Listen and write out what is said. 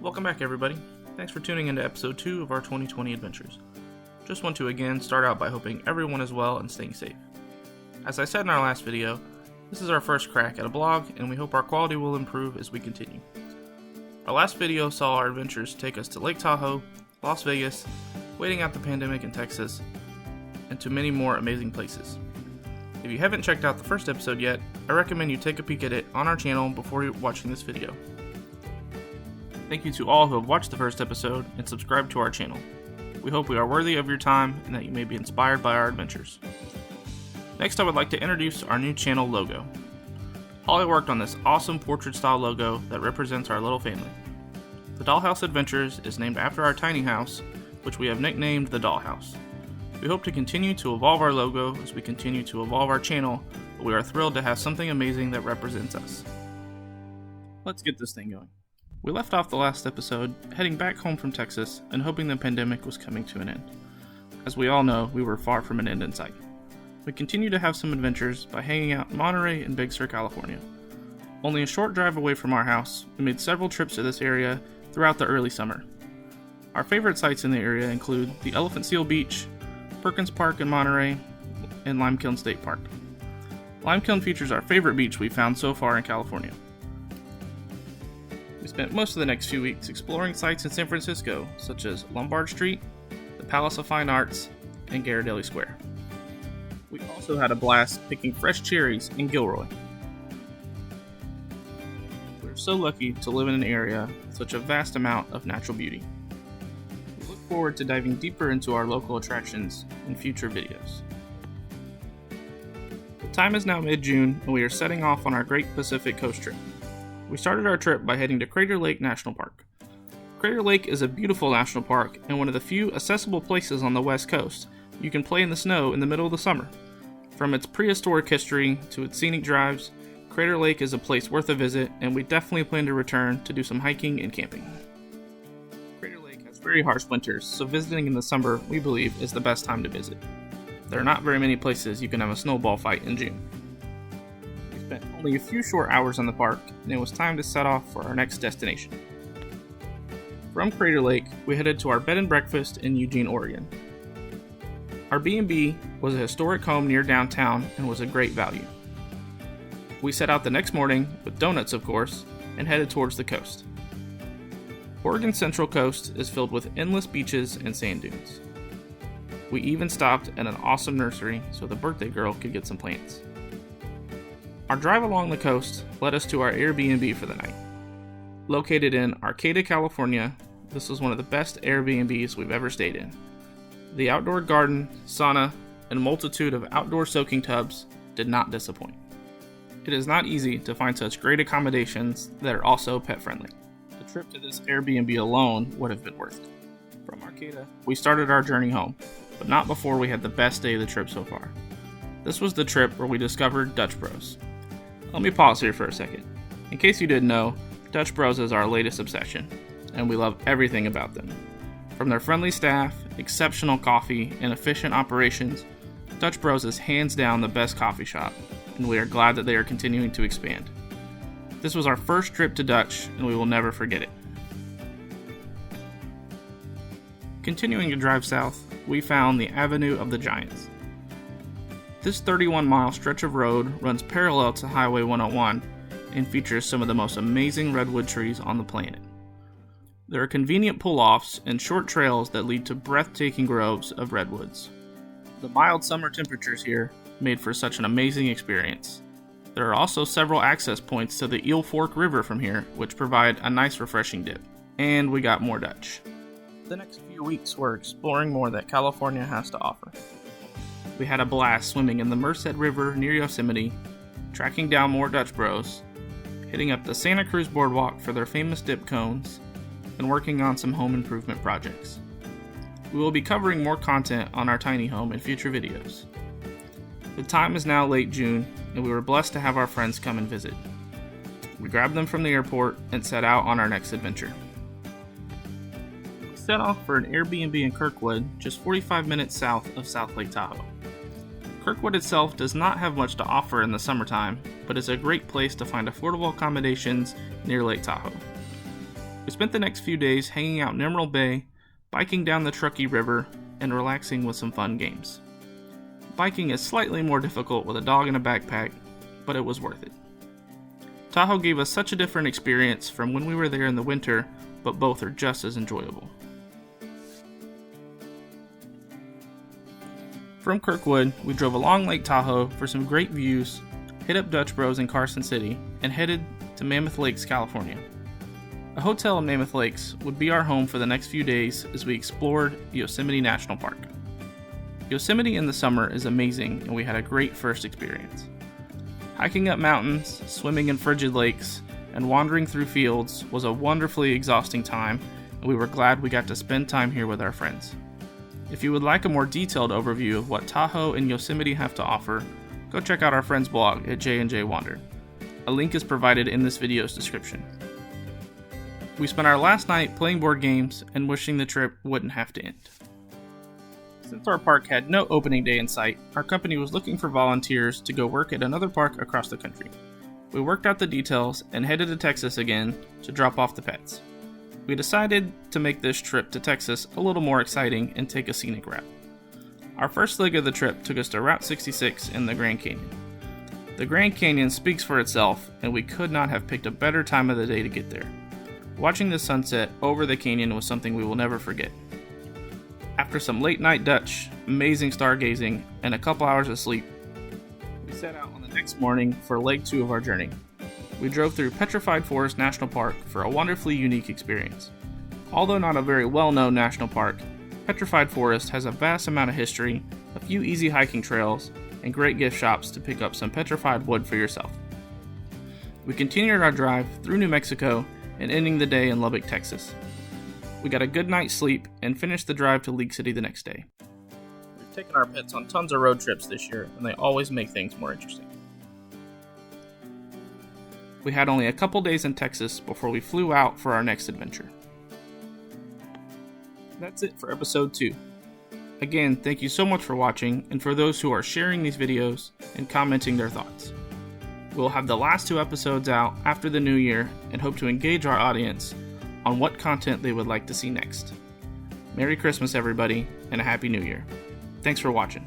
Welcome back, everybody. Thanks for tuning into episode 2 of our 2020 adventures. Just want to again start out by hoping everyone is well and staying safe. As I said in our last video, this is our first crack at a blog, and we hope our quality will improve as we continue. Our last video saw our adventures take us to Lake Tahoe, Las Vegas, waiting out the pandemic in Texas, and to many more amazing places. If you haven't checked out the first episode yet, I recommend you take a peek at it on our channel before you're watching this video. Thank you to all who have watched the first episode and subscribed to our channel. We hope we are worthy of your time and that you may be inspired by our adventures. Next, I would like to introduce our new channel logo. Holly worked on this awesome portrait-style logo that represents our little family. The Dollhouse Adventures is named after our tiny house, which we have nicknamed the Dollhouse. We hope to continue to evolve our logo as we continue to evolve our channel, but we are thrilled to have something amazing that represents us. Let's get this thing going. We left off the last episode heading back home from Texas and hoping the pandemic was coming to an end. As we all know, we were far from an end in sight. We continued to have some adventures by hanging out in Monterey and Big Sur, California. Only a short drive away from our house, we made several trips to this area throughout the early summer. Our favorite sites in the area include the Elephant Seal Beach, Perkins Park in Monterey, and Limekiln State Park. Limekiln features our favorite beach we've found so far in California. We spent most of the next few weeks exploring sites in San Francisco, such as Lombard Street, the Palace of Fine Arts, and Ghirardelli Square. We also had a blast picking fresh cherries in Gilroy. We're so lucky to live in an area with such a vast amount of natural beauty. We look forward to diving deeper into our local attractions in future videos. The time is now mid-June, and we are setting off on our Great Pacific Coast trip. We started our trip by heading to Crater Lake National Park. Crater Lake is a beautiful national park and one of the few accessible places on the west coast. You can play in the snow in the middle of the summer. From its prehistoric history to its scenic drives, Crater Lake is a place worth a visit, and we definitely plan to return to do some hiking and camping. Crater Lake has very harsh winters, so visiting in the summer, we believe, is the best time to visit. There are not very many places you can have a snowball fight in June. We spent only a few short hours in the park, and it was time to set off for our next destination. From Crater Lake, we headed to our bed and breakfast in Eugene, Oregon. Our B&B was a historic home near downtown and was a great value. We set out the next morning, with donuts of course, and headed towards the coast. Oregon's Central Coast is filled with endless beaches and sand dunes. We even stopped at an awesome nursery so the birthday girl could get some plants. Our drive along the coast led us to our Airbnb for the night. Located in Arcata, California, this was one of the best Airbnbs we've ever stayed in. The outdoor garden, sauna, and multitude of outdoor soaking tubs did not disappoint. It is not easy to find such great accommodations that are also pet-friendly. The trip to this Airbnb alone would have been worth it. From Arcata, we started our journey home, but not before we had the best day of the trip so far. This was the trip where we discovered Dutch Bros. Let me pause here for a second. In case you didn't know, Dutch Bros is our latest obsession, and we love everything about them. From their friendly staff, exceptional coffee, and efficient operations, Dutch Bros is hands down the best coffee shop, and we are glad that they are continuing to expand. This was our first trip to Dutch, and we will never forget it. Continuing to drive south, we found the Avenue of the Giants. This 31-mile stretch of road runs parallel to Highway 101 and features some of the most amazing redwood trees on the planet. There are convenient pull-offs and short trails that lead to breathtaking groves of redwoods. The mild summer temperatures here made for such an amazing experience. There are also several access points to the Eel Fork River from here, which provide a nice refreshing dip. And we got more Dutch. The next few weeks were exploring more that California has to offer. We had a blast swimming in the Merced River near Yosemite, tracking down more Dutch Bros, hitting up the Santa Cruz Boardwalk for their famous dip cones, and working on some home improvement projects. We will be covering more content on our tiny home in future videos. The time is now late June, and we were blessed to have our friends come and visit. We grabbed them from the airport and set out on our next adventure. We set off for an Airbnb in Kirkwood, just 45 minutes south of South Lake Tahoe. Kirkwood itself does not have much to offer in the summertime, but is a great place to find affordable accommodations near Lake Tahoe. We spent the next few days hanging out in Emerald Bay, biking down the Truckee River, and relaxing with some fun games. Biking is slightly more difficult with a dog in a backpack, but it was worth it. Tahoe gave us such a different experience from when we were there in the winter, but both are just as enjoyable. From Kirkwood, we drove along Lake Tahoe for some great views, hit up Dutch Bros in Carson City, and headed to Mammoth Lakes, California. A hotel in Mammoth Lakes would be our home for the next few days as we explored Yosemite National Park. Yosemite in the summer is amazing, and we had a great first experience. Hiking up mountains, swimming in frigid lakes, and wandering through fields was a wonderfully exhausting time, and we were glad we got to spend time here with our friends. If you would like a more detailed overview of what Tahoe and Yosemite have to offer, go check out our friend's blog at J&J Wander. A link is provided in this video's description. We spent our last night playing board games and wishing the trip wouldn't have to end. Since our park had no opening day in sight, our company was looking for volunteers to go work at another park across the country. We worked out the details and headed to Texas again to drop off the pets. We decided to make this trip to Texas a little more exciting and take a scenic route. Our first leg of the trip took us to Route 66 in the Grand Canyon. The Grand Canyon speaks for itself, and we could not have picked a better time of the day to get there. Watching the sunset over the canyon was something we will never forget. After some late night Dutch, amazing stargazing, and a couple hours of sleep, we set out on the next morning for leg 2 of our journey. We drove through Petrified Forest National Park for a wonderfully unique experience. Although not a very well-known national park, Petrified Forest has a vast amount of history, a few easy hiking trails, and great gift shops to pick up some petrified wood for yourself. We continued our drive through New Mexico and ending the day in Lubbock, Texas. We got a good night's sleep and finished the drive to League City the next day. We've taken our pets on tons of road trips this year, and they always make things more interesting. We had only a couple days in Texas before we flew out for our next adventure. That's it for episode 2. Again, thank you so much for watching, and for those who are sharing these videos and commenting their thoughts. We'll have the last 2 episodes out after the new year and hope to engage our audience on what content they would like to see next. Merry Christmas, everybody, and a Happy New Year. Thanks for watching.